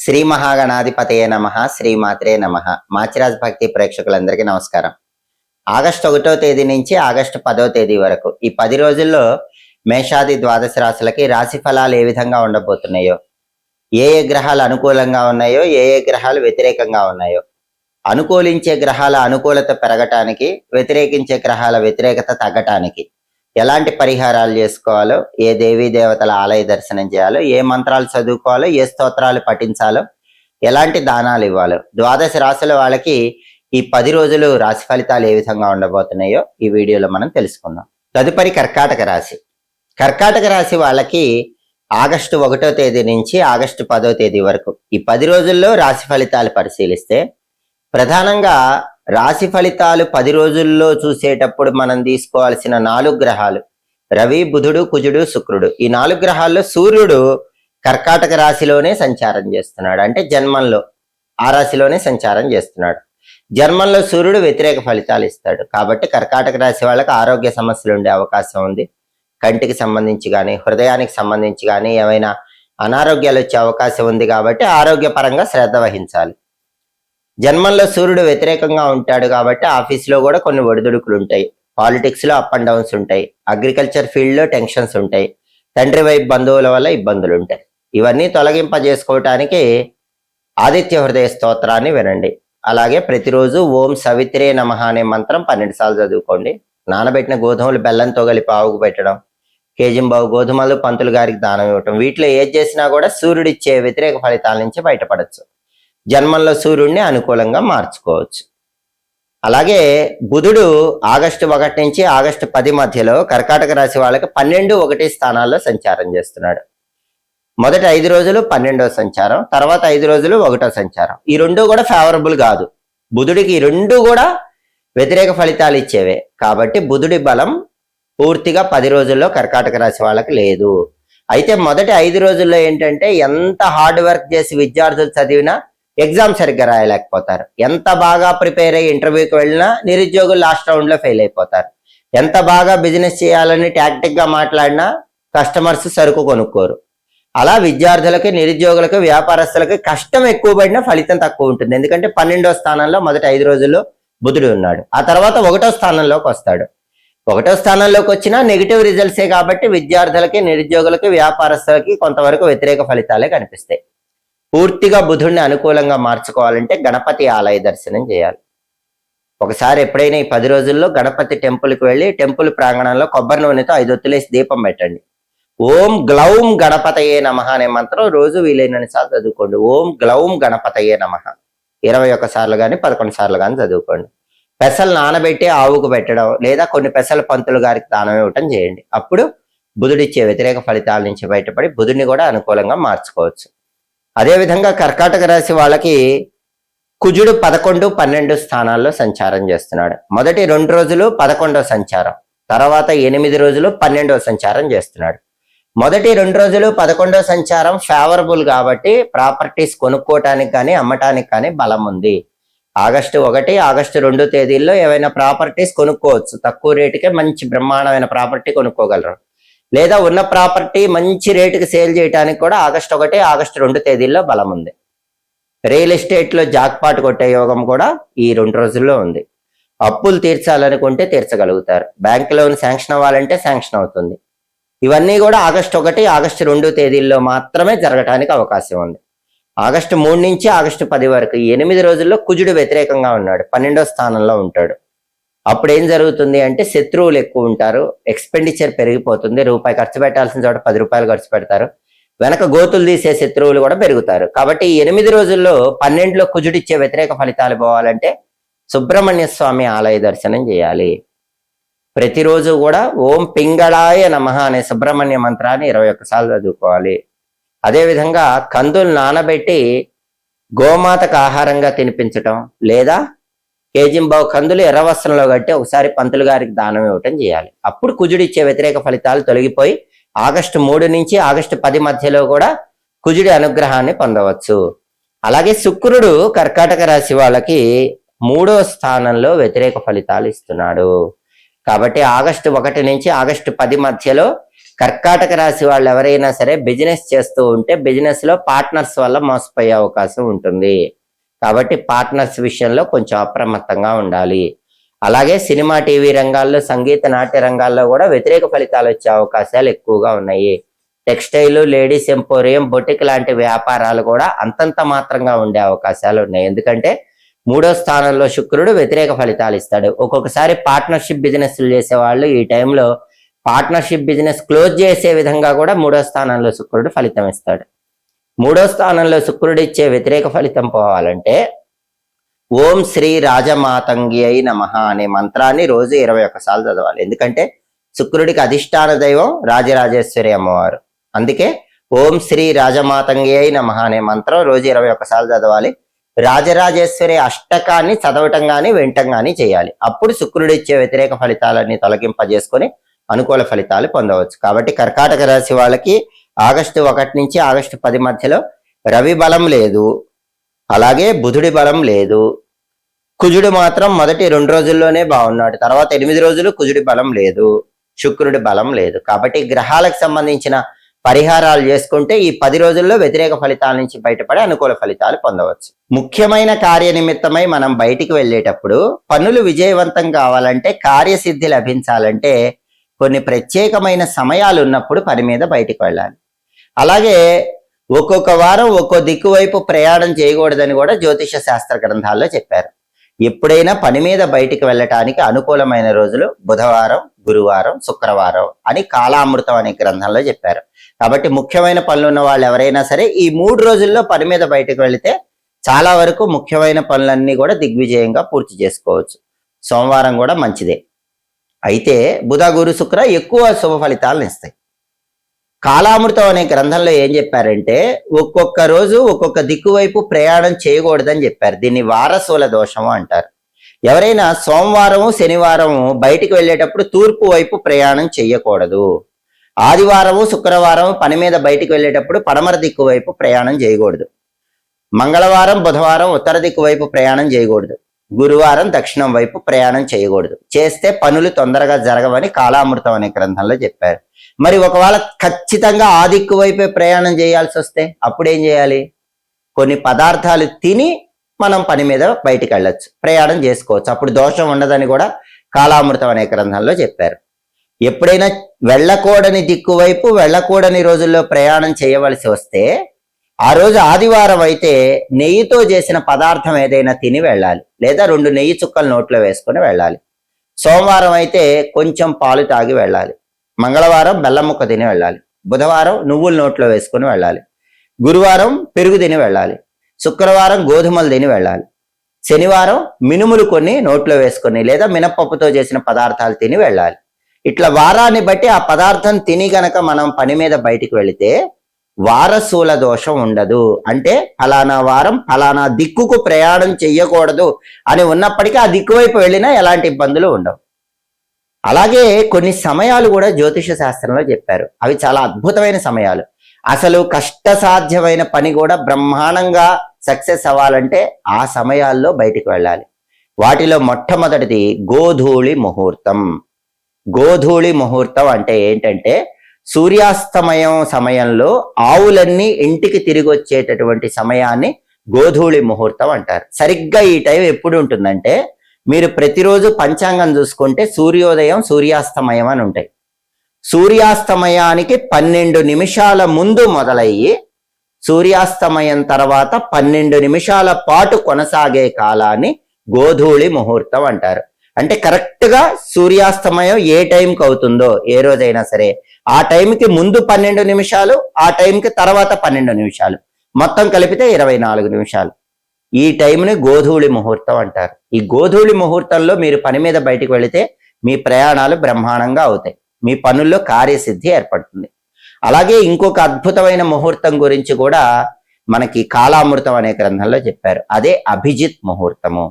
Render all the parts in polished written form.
శ్రీ మహాగణాధిపతయే నమః. శ్రీమాత్రే నమః. మాచిరాజ్ భక్తి ప్రేక్షకులందరికీ నమస్కారం. ఆగస్టు 1వ తేదీ నుంచి ఆగస్టు 10వ తేదీ వరకు ఈ 10 రోజుల్లో మేషాది ద్వాదశ రాశులకి రాశి ఫలాలు ఏ విధంగా ఉండబోతున్నాయో, ఏ గ్రహాలు అనుకూలంగా ఉన్నాయో, ఏ గ్రహాలు వ్యతిరేకంగా ఉన్నాయో, అనుకూలించే గ్రహాల అనుకూలత పెరగటానికి, వ్యతిరేకించే గ్రహాల వ్యతిరేకత తగ్గటానికి ఎలాంటి పరిహారాలు చేసుకోవాలో, ఏ దేవీ దేవతల ఆలయ దర్శనం చేయాలో, ఏ మంత్రాలు చదువుకోవాలో, ఏ స్తోత్రాలు పఠించాలో, ఎలాంటి దానాలు ఇవ్వాలో, ద్వాదశ రాశుల వాళ్ళకి ఈ 10 రోజులు రాశి ఫలితాలు ఏ విధంగా ఉండబోతున్నాయో ఈ వీడియోలో మనం తెలుసుకుందాం. తదుపరి కర్కాటక రాశి. కర్కాటక రాశి వాళ్ళకి ఆగస్టు 1వ తేదీ నుంచి ఆగస్టు 10వ తేదీ వరకు ఈ 10 రోజుల్లో రాశి ఫలితాలు పరిశీలిస్తే, ప్రధానంగా రాశి ఫలితాలు 10 రోజుల్లో చూసేటప్పుడు మనం తీసుకోవాల్సిన 4 గ్రహాలు రవి, బుధుడు, కుజుడు, శుక్రుడు. ఈ 4 గ్రహాల్లో సూర్యుడు కర్కాటక రాశిలోనే సంచారం చేస్తున్నాడు. అంటే జన్మంలో ఆ రాశిలోనే సంచారం చేస్తున్నాడు. జన్మంలో సూర్యుడు వ్యతిరేక ఫలితాలు ఇస్తాడు. కాబట్టి కర్కాటక రాశి వాళ్ళకి ఆరోగ్య సమస్యలు ఉండే అవకాశం ఉంది. కంటికి సంబంధించి కానీ, హృదయానికి సంబంధించి కానీ ఏమైనా అనారోగ్యాలు వచ్చే అవకాశం ఉంది. కాబట్టి ఆరోగ్యపరంగా శ్రద్ధ వహించాలి. జన్మంలో సూర్యుడు వ్యతిరేకంగా ఉంటాడు కాబట్టి ఆఫీస్లో కూడా కొన్ని ఒడిదుడుకులు ఉంటాయి. పాలిటిక్స్ లో అప్ అండ్ డౌన్స్ ఉంటాయి. అగ్రికల్చర్ ఫీల్డ్ లో టెన్షన్స్ ఉంటాయి. తండ్రి వైపు బంధువుల వల్ల ఇబ్బందులు ఉంటాయి. ఇవన్నీ తొలగింపజేసుకోవటానికి ఆదిత్య హృదయ స్తోత్రాన్ని వినండి. అలాగే ప్రతిరోజు ఓం సవిత్రే నమః అనే మంత్రం 12 సార్లు చదువుకోండి. నానబెట్టిన గోధుమలు బెల్లంతో కలిపి ఆవుకు పెట్టడం, కేజింబావు గోధుమలు పంతులు గారికి దానం ఇవ్వటం, వీటిలో ఏది చేసినా కూడా సూర్యుడిచ్చే వ్యతిరేక ఫలితాల నుంచి బయటపడచ్చు. జన్మంలో సూర్యుడిని అనుకూలంగా మార్చుకోవచ్చు. అలాగే బుధుడు ఆగస్టు 1 నుంచి ఆగస్టు 10 మధ్యలో కర్కాటక రాశి వాళ్ళకి 12, 1 స్థానాల్లో సంచారం చేస్తున్నాడు. మొదటి 5 రోజులు 12వ సంచారం, తర్వాత 5 రోజులు 1వ సంచారం. ఈ రెండు కూడా ఫేవరబుల్ కాదు. బుధుడికి ఈ రెండు కూడా వ్యతిరేక ఫలితాలు ఇచ్చేవే. కాబట్టి బుధుడి బలం పూర్తిగా 10 రోజుల్లో కర్కాటక రాశి వాళ్ళకి లేదు. అయితే మొదటి 5 రోజుల్లో ఏంటంటే, ఎంత హార్డ్ వర్క్ చేసి విద్యార్థులు చదివినా ఎగ్జామ్ సరిగ్గా రాయలేకపోతారు. ఎంత బాగా ప్రిపేర్ అయ్యి ఇంటర్వ్యూకి వెళ్ళినా నిరుద్యోగులు లాస్ట్ రౌండ్ లో ఫెయిల్ అయిపోతారు. ఎంత బాగా బిజినెస్ చేయాలని టాక్టిక్ గా మాట్లాడినా కస్టమర్స్ సరుకు కొనుక్కోరు. అలా విద్యార్థులకి, నిరుద్యోగులకు, వ్యాపారస్తులకి కష్టం ఎక్కువ పడినా ఫలితం తక్కువ ఉంటుంది. ఎందుకంటే 12వ స్థానంలో మొదటి 5 రోజుల్లో బుధుడు ఉన్నాడు. ఆ తర్వాత 1వ స్థానంలోకి వస్తాడు. 1వ స్థానంలోకి వచ్చినా నెగిటివ్ రిజల్ట్సే కాబట్టి విద్యార్థులకి, నిరుద్యోగులకి, వ్యాపారస్తులకి కొంతవరకు వ్యతిరేక ఫలితాలే కనిపిస్తాయి. పూర్తిగా బుధుడిని అనుకూలంగా మార్చుకోవాలంటే గణపతి ఆలయ దర్శనం చేయాలి. ఒకసారి ఎప్పుడైనా ఈ 10 రోజుల్లో గణపతి టెంపుల్కి వెళ్ళి టెంపుల్ ప్రాంగణంలో కొబ్బరి నూనెతో 5 ఒత్తులేసి దీపం పెట్టండి. ఓం గ్లౌం గణపతయే నమః అనే మంత్రం రోజు వీలైనన్ని సార్లు చదువుకోండి. ఓం గ్లౌం గణపతయే నమః 21 సార్లు కానీ 11 సార్లు కానీ చదువుకోండి. పెసలు నానబెట్టి ఆవుకు పెట్టడం, లేదా కొన్ని పెసలు పంతులు గారికి దానం ఇవ్వటం చేయండి. అప్పుడు బుధుడిచ్చే వ్యతిరేక ఫలితాల నుంచి బయటపడి బుధుడిని కూడా అనుకూలంగా మార్చుకోవచ్చు. అదేవిధంగా కర్కాటక రాశి వాళ్ళకి కుజుడు 11, 12 స్థానాల్లో సంచారం చేస్తున్నాడు. మొదటి 2 రోజులు 11వ సంచారం, తర్వాత 8 రోజులు 12వ సంచారం చేస్తున్నాడు. మొదటి 2 రోజులు 11వ సంచారం ఫేవరబుల్ కాబట్టి ప్రాపర్టీస్ కొనుక్కోవటానికి కానీ అమ్మటానికి కానీ బలం ఉంది. ఆగస్టు 1, ఆగస్టు 2 తేదీల్లో ఏవైనా ప్రాపర్టీస్ కొనుక్కోవచ్చు. తక్కువ రేటుకే మంచి బ్రహ్మాండమైన ప్రాపర్టీ కొనుక్కోగలరు. లేదా ఉన్న ప్రాపర్టీ మంచి రేటుకి సేల్ చేయడానికి కూడా ఆగస్టు 1, ఆగస్టు 2 తేదీల్లో బలం ఉంది. రియల్ ఎస్టేట్లో జాక్పాట్ కొట్టే యోగం కూడా ఈ 2 రోజుల్లో ఉంది. అప్పులు తీర్చాలనుకుంటే తీర్చగలుగుతారు. బ్యాంక్ లోన్ శాంక్షన్ అవ్వాలంటే శాంక్షన్ అవుతుంది. ఇవన్నీ కూడా ఆగస్టు 1, ఆగస్టు 2 తేదీల్లో మాత్రమే జరగటానికి అవకాశం ఉంది. ఆగస్టు 3 నుంచి ఆగస్టు 10 వరకు ఈ 8 రోజుల్లో కుజుడు వ్యతిరేకంగా ఉన్నాడు. 12వ స్థానంలో ఉంటాడు. అప్పుడు ఏం జరుగుతుంది అంటే, శత్రువులు ఎక్కువ ఉంటారు, ఎక్స్పెండిచర్ పెరిగిపోతుంది. రూపాయి ఖర్చు పెట్టాల్సిన చోట 10 రూపాయలు ఖర్చు పెడతారు. వెనక గోతులు తీసే శత్రువులు కూడా పెరుగుతారు. కాబట్టి ఈ 8 రోజుల్లో 12లో కుజుడిచ్చే వ్యతిరేక ఫలితాలు పోవాలంటే సుబ్రహ్మణ్య స్వామి ఆలయ దర్శనం చేయాలి. ప్రతిరోజు కూడా ఓం పింగళాయ నమః అనే సుబ్రహ్మణ్య మంత్రాన్ని 21 సార్లు చదువుకోవాలి. అదేవిధంగా కందులు నానబెట్టి గోమాతకు ఆహారంగా తినిపించటం, లేదా కేజింబావు కందులు ఎర్ర వస్త్రంలో కట్టి ఒకసారి పంతులు గారికి దానం ఇవ్వటం చేయాలి. అప్పుడు కుజుడిచ్చే వ్యతిరేక ఫలితాలు తొలగిపోయి ఆగస్టు 3 నుంచి ఆగస్టు 10 మధ్యలో కూడా కుజుడి అనుగ్రహాన్ని పొందవచ్చు. అలాగే శుక్రుడు కర్కాటక రాశి వాళ్ళకి 3వ స్థానంలో వ్యతిరేక ఫలితాలు ఇస్తున్నాడు. కాబట్టి ఆగస్టు 1 నుంచి ఆగస్టు 10 మధ్యలో కర్కాటక రాశి వాళ్ళు ఎవరైనా సరే బిజినెస్ చేస్తూ ఉంటే బిజినెస్ లో పార్ట్నర్స్ వల్ల మోసపోయే అవకాశం ఉంటుంది. కాబట్టి పార్ట్నర్స్ విషయంలో కొంచెం అప్రమత్తంగా ఉండాలి. అలాగే సినిమా, టీవీ రంగాల్లో, సంగీత, నాట్య రంగాల్లో కూడా వ్యతిరేక ఫలితాలు వచ్చే అవకాశాలు ఎక్కువగా ఉన్నాయి. టెక్స్టైల్, లేడీస్ ఎంపోరియం, బొటిక్ లాంటి వ్యాపారాలు కూడా అంతంత మాత్రంగా ఉండే అవకాశాలు ఉన్నాయి. ఎందుకంటే 3వ స్థానంలో శుక్రుడు వ్యతిరేక ఫలితాలు ఇస్తాడు. ఒక్కొక్కసారి పార్ట్నర్షిప్ బిజినెస్లు చేసే వాళ్ళు ఈ టైంలో పార్ట్నర్షిప్ బిజినెస్ క్లోజ్ చేసే విధంగా కూడా 3వ స్థానంలో శుక్రుడు ఫలితం ఇస్తాడు. 3వ స్థానంలో శుక్రుడు ఇచ్చే వ్యతిరేక ఫలితం పోవాలంటే ఓం శ్రీ రాజమాతంగి అయి నమః అనే మంత్రాన్ని రోజు 21 సార్లు చదవాలి. ఎందుకంటే శుక్రుడికి అధిష్టాన దైవం రాజరాజేశ్వరి అమ్మవారు. అందుకే ఓం శ్రీ రాజమాతంగి అయి నమః అనే మంత్రం రోజు 21 సార్లు చదవాలి. రాజరాజేశ్వరి అష్టకాన్ని చదవటం గాని వినటం గాని చేయాలి. అప్పుడు శుక్రుడు ఇచ్చే వ్యతిరేక ఫలితాలన్నీ తొలగింపజేసుకొని అనుకూల ఫలితాలు పొందవచ్చు. కాబట్టి కర్కాటక రాశి వాళ్ళకి ఆగస్టు 1 నుంచి ఆగస్టు 10 మధ్యలో రవి బలం లేదు, అలాగే బుధుడి బలం లేదు. కుజుడు మాత్రం మొదటి 2 రోజుల్లోనే బాగున్నాడు, తర్వాత 8 రోజులు కుజుడి బలం లేదు, శుక్రుడి బలం లేదు. కాబట్టి గ్రహాలకు సంబంధించిన పరిహారాలు చేసుకుంటే ఈ 10 రోజుల్లో వ్యతిరేక ఫలితాల నుంచి బయటపడి అనుకూల ఫలితాలు పొందవచ్చు. ముఖ్యమైన కార్యనిమిత్తమై మనం బయటికి వెళ్ళేటప్పుడు పనులు విజయవంతం కావాలంటే, కార్యసిద్ధి లభించాలంటే కొన్ని ప్రత్యేకమైన సమయాలు ఉన్నప్పుడు పని మీద బయటికి వెళ్ళాలి. అలాగే ఒక్కొక్క వారం ఒక్కో దిక్కు వైపు ప్రయాణం చేయకూడదని కూడా జ్యోతిష శాస్త్ర గ్రంథాల్లో చెప్పారు. ఎప్పుడైనా పని మీద బయటికి వెళ్ళటానికి అనుకూలమైన రోజులు బుధవారం, గురువారం, శుక్రవారం అని కాలామృతం అనే గ్రంథంలో చెప్పారు. కాబట్టి ముఖ్యమైన పనులు ఉన్న వాళ్ళు ఎవరైనా సరే ఈ 3 రోజుల్లో పని మీద బయటకు వెళితే చాలా వరకు ముఖ్యమైన పనులన్నీ కూడా దిగ్విజయంగా పూర్తి చేసుకోవచ్చు. సోమవారం కూడా మంచిదే. అయితే బుధ, గురు, శుక్ర ఎక్కువ శుభ ఫలితాలను ఇస్తాయి. కాలామృతం అనే గ్రంథంలో ఏం చెప్పారంటే ఒక్కొక్క రోజు ఒక్కొక్క దిక్కు వైపు ప్రయాణం చేయకూడదని చెప్పారు. దీన్ని వారసుల దోషము అంటారు. ఎవరైనా సోమవారము, శనివారము బయటికి వెళ్ళేటప్పుడు తూర్పు వైపు ప్రయాణం చేయకూడదు. ఆదివారము, శుక్రవారం పని మీద బయటికి వెళ్ళేటప్పుడు పడమర దిక్కు వైపు ప్రయాణం చేయకూడదు. మంగళవారం, బుధవారం ఉత్తర దిక్కు వైపు ప్రయాణం చేయకూడదు. గురువారం దక్షిణం వైపు ప్రయాణం చేయకూడదు. చేస్తే పనులు తొందరగా జరగవని కాలామృతం అనే గ్రంథంలో చెప్పారు. మరి ఒకవేళ ఖచ్చితంగా ఆ దిక్కు వైపే ప్రయాణం చేయాల్సి వస్తే అప్పుడేం చేయాలి? కొన్ని పదార్థాలు తిని మనం పని మీద బయటికి వెళ్ళొచ్చు, ప్రయాణం చేసుకోవచ్చు. అప్పుడు దోషం ఉండదని కూడా కాలామృతం అనే గ్రంథంలో చెప్పారు. ఎప్పుడైనా వెళ్ళకూడని దిక్కు వైపు వెళ్ళకూడని రోజుల్లో ప్రయాణం చేయవలసి వస్తే ఆ రోజు ఆదివారం అయితే నెయ్యితో చేసిన పదార్థం ఏదైనా తిని వెళ్ళాలి, లేదా 2 నెయ్యి చుక్కలు నోట్లో వేసుకొని వెళ్ళాలి. సోమవారం అయితే కొంచెం పాలు తాగి వెళ్ళాలి. మంగళవారం బెల్లం ముక్క తిని వెళ్ళాలి. బుధవారం నువ్వులు నోట్లో వేసుకొని వెళ్ళాలి. గురువారం పెరుగు తిని వెళ్ళాలి. శుక్రవారం గోధుమలు తిని వెళ్ళాలి. శనివారం మినుములు కొన్ని నోట్లో వేసుకొని లేదా మినపప్పుతో చేసిన పదార్థాలు తిని వెళ్ళాలి. ఇట్లా వారాన్ని బట్టి ఆ పదార్థం తిని గనక మనం పని మీద బయటికి వెళితే వారసుల దోషం ఉండదు. అంటే ఫలానా వారం ఫలానా దిక్కుకు ప్రయాణం చెయ్యకూడదు అని ఉన్నప్పటికీ ఆ దిక్కు వైపు వెళ్ళినా ఎలాంటి ఇబ్బందులు ఉండవు. అలాగే కొన్ని సమయాలు కూడా జ్యోతిష శాస్త్రంలో చెప్పారు. అవి చాలా అద్భుతమైన సమయాలు. అసలు కష్టసాధ్యమైన పని కూడా బ్రహ్మాండంగా సక్సెస్ అవ్వాలంటే ఆ సమయాల్లో బయటికి వెళ్ళాలి. వాటిలో మొట్టమొదటిది గోధూళి ముహూర్తం. గోధూళి ముహూర్తం అంటే ఏంటంటే సూర్యాస్తమయం సమయంలో ఆవులన్నీ ఇంటికి తిరిగి వచ్చేటటువంటి సమయాన్ని గోధూళి ముహూర్తం అంటారు. సరిగ్గా ఈ టైం ఎప్పుడు ఉంటుందంటే మీరు ప్రతిరోజు పంచాంగం చూసుకుంటే సూర్యోదయం, సూర్యాస్తమయం అని ఉంటాయి. సూర్యాస్తమయానికి 12 నిమిషాల ముందు మొదలయ్యి సూర్యాస్తమయం తర్వాత 12 నిమిషాల పాటు కొనసాగే కాలాన్ని గోధూళి ముహూర్తం అంటారు. అంటే కరెక్ట్ గా సూర్యాస్తమయం ఏ టైంకి అవుతుందో ఏ రోజైనా సరే ఆ టైంకి ముందు 12 నిమిషాలు, ఆ టైంకి తర్వాత 12 నిమిషాలు, మొత్తం కలిపితే 24 నిమిషాలు. ఈ టైంని గోధూళి ముహూర్తం అంటారు. ఈ గోధూళి ముహూర్తంలో మీరు పని మీద బయటికి వెళితే మీ ప్రయాణాలు బ్రహ్మాండంగా అవుతాయి, మీ పనుల్లో కార్యసిద్ధి ఏర్పడుతుంది. అలాగే ఇంకొక అద్భుతమైన ముహూర్తం గురించి కూడా మనకి కాలామృతం అనే గ్రంథంలో చెప్పారు. అదే అభిజిత్ ముహూర్తము.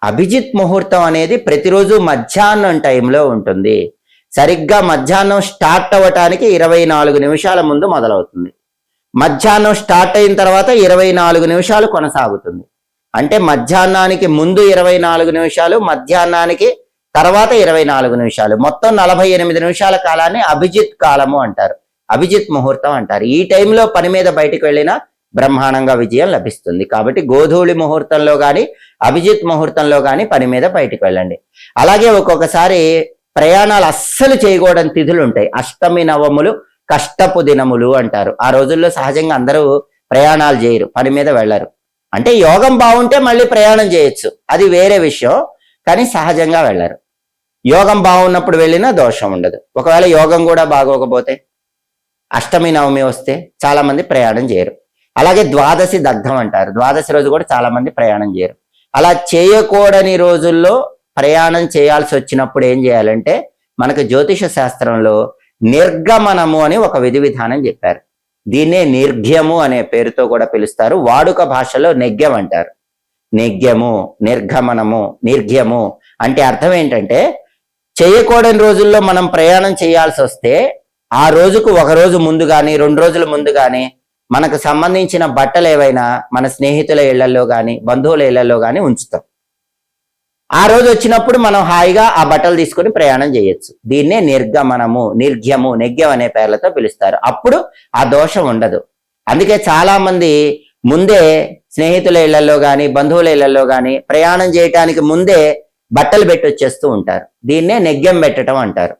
అభిజిత్ ముహూర్తం అనేది ప్రతిరోజు మధ్యాహ్నం టైంలో ఉంటుంది. సరిగ్గా మధ్యాహ్నం స్టార్ట్ అవ్వటానికి 24 నిమిషాల ముందు మొదలవుతుంది. మధ్యాహ్నం స్టార్ట్ అయిన తర్వాత 24 నిమిషాలు కొనసాగుతుంది. అంటే మధ్యాహ్నానికి ముందు 24 నిమిషాలు, మధ్యాహ్నానికి తర్వాత 24 నిమిషాలు, మొత్తం 48 నిమిషాల కాలాన్ని అభిజిత్ కాలము అంటారు, అభిజిత్ ముహూర్తం అంటారు. ఈ టైంలో పని మీద బయటికి వెళ్ళినా బ్రహ్మాండంగా విజయం లభిస్తుంది. కాబట్టి గోధూళి ముహూర్తంలో కానీ అభిజిత్ ముహూర్తంలో కానీ పని మీద బయటికి వెళ్ళండి. అలాగే ఒక్కొక్కసారి ప్రయాణాలు అస్సలు చేయకూడని తిథులు ఉంటాయి. అష్టమి నవములు కష్టపు దినములు అంటారు. ఆ రోజుల్లో సహజంగా అందరూ ప్రయాణాలు చేయరు, పని మీద వెళ్ళరు. అంటే యోగం బాగుంటే మళ్ళీ ప్రయాణం చేయొచ్చు, అది వేరే విషయం. కానీ సహజంగా వెళ్ళరు. యోగం బాగున్నప్పుడు వెళ్ళినా దోషం ఉండదు. ఒకవేళ యోగం కూడా బాగోకపోతే, అష్టమి నవమి వస్తే చాలా మంది ప్రయాణం చేయరు. అలాగే ద్వాదశి దగ్ధం అంటారు, ద్వాదశి రోజు కూడా చాలా మంది ప్రయాణం చేయరు. అలా చేయకూడని రోజుల్లో ప్రయాణం చేయాల్సి వచ్చినప్పుడు ఏం చేయాలంటే, మనకు జ్యోతిష శాస్త్రంలో నిర్గమనము అని ఒక విధి విధానం చెప్పారు. దీన్నే నిర్ఘ్యము అనే పేరుతో కూడా పిలుస్తారు. వాడుక భాషలో నెగ్యం అంటారు. నెగ్యము, నిర్గమనము, నిర్ఘ్యము అంటే అర్థం ఏంటంటే, చేయకూడని రోజుల్లో మనం ప్రయాణం చేయాల్సి వస్తే ఆ రోజుకు ఒక రోజు ముందు కానీ 2 రోజుల ముందు కానీ మనకు సంబంధించిన బట్టలు ఏవైనా మన స్నేహితుల ఇళ్లలో కానీ బంధువుల ఇళ్లలో కానీ ఉంచుతాం. ఆ రోజు వచ్చినప్పుడు మనం హాయిగా ఆ బట్టలు తీసుకొని ప్రయాణం చేయొచ్చు. దీన్నే నిర్గమనము, నిర్ఘ్యము, నెగ్యం అనే పేర్లతో పిలుస్తారు. అప్పుడు ఆ దోషం ఉండదు. అందుకే చాలా మంది ముందే స్నేహితుల ఇళ్లలో కానీ బంధువుల ఇళ్లలో కానీ ప్రయాణం చేయటానికి ముందే బట్టలు పెట్టి వచ్చేస్తూ ఉంటారు. దీన్నే నెగ్యం పెట్టడం అంటారు.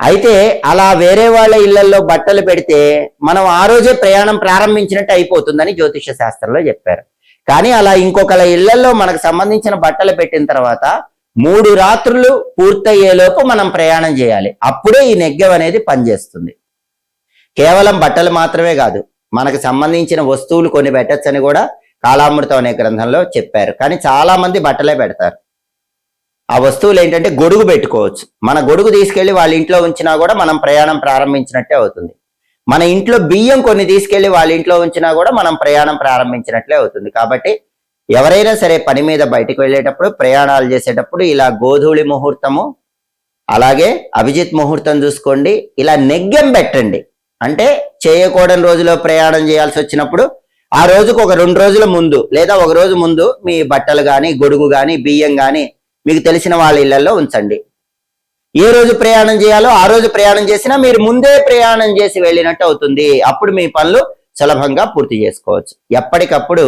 అయితే అలా వేరే వాళ్ళ ఇళ్లలో బట్టలు పెడితే మనం ఆ రోజే ప్రయాణం ప్రారంభించినట్టు అయిపోతుందని జ్యోతిష శాస్త్రంలో చెప్పారు. కానీ అలా ఇంకొకళ్ళ ఇళ్లలో మనకు సంబంధించిన బట్టలు పెట్టిన తర్వాత 3 రాత్రులు పూర్తయ్యేలోపు మనం ప్రయాణం చేయాలి. అప్పుడే ఈ నెగ్గం అనేది పనిచేస్తుంది. కేవలం బట్టలు మాత్రమే కాదు, మనకు సంబంధించిన వస్తువులు కొన్ని పెట్టచ్చని కూడా కాలామృతం అనే గ్రంథంలో చెప్పారు. కానీ చాలా మంది బట్టలే పెడతారు. ఆ వస్తువులు ఏంటంటే గొడుగు పెట్టుకోవచ్చు. మన గొడుగు తీసుకెళ్లి వాళ్ళ ఇంట్లో ఉంచినా కూడా మనం ప్రయాణం ప్రారంభించినట్టే అవుతుంది. మన ఇంట్లో బియ్యం కొన్ని తీసుకెళ్లి వాళ్ళ ఇంట్లో ఉంచినా కూడా మనం ప్రయాణం ప్రారంభించినట్లే అవుతుంది. కాబట్టి ఎవరైనా సరే పని మీద బయటకు వెళ్ళేటప్పుడు, ప్రయాణాలు చేసేటప్పుడు ఇలా గోధూళి ముహూర్తము అలాగే అభిజిత్ ముహూర్తం చూసుకోండి. ఇలా నెగ్గం పెట్టండి. అంటే చేయకూడని రోజులో ప్రయాణం చేయాల్సి వచ్చినప్పుడు ఆ రోజుకు ఒక 2 రోజుల ముందు లేదా ఒక రోజు ముందు మీ బట్టలు కానీ గొడుగు కానీ బియ్యం కానీ మీకు తెలిసిన వాళ్ళ ఇళ్లలో ఉంచండి. ఏ రోజు ప్రయాణం చేయాలో ఆ రోజు ప్రయాణం చేసినా మీరు ముందే ప్రయాణం చేసి వెళ్ళినట్టు అవుతుంది. అప్పుడు మీ పనులు సులభంగా పూర్తి చేసుకోవచ్చు. ఎప్పటికప్పుడు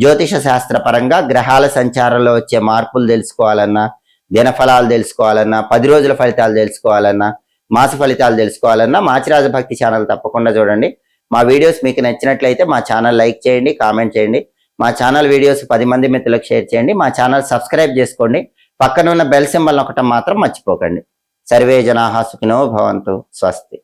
జ్యోతిష శాస్త్ర పరంగా గ్రహాల సంచారంలో వచ్చే మార్పులు తెలుసుకోవాలన్నా, దినఫలాలు తెలుసుకోవాలన్నా, 10 రోజుల ఫలితాలు తెలుసుకోవాలన్నా, మాస ఫలితాలు తెలుసుకోవాలన్నా మాచిరాజ భక్తి ఛానల్ తప్పకుండా చూడండి. మా వీడియోస్ మీకు నచ్చినట్లయితే మా ఛానల్ లైక్ చేయండి, కామెంట్ చేయండి. మా ఛానల్ వీడియోస్ 10 మంది మిత్రులకు షేర్ చేయండి. మా ఛానల్ సబ్స్క్రైబ్ చేసుకోండి. పక్కన ఉన్న బెల్ సింబల్ నొక్కటం మాత్రం మర్చిపోకండి. సర్వే జనాః సుఖినో భవంతు. స్వస్తి.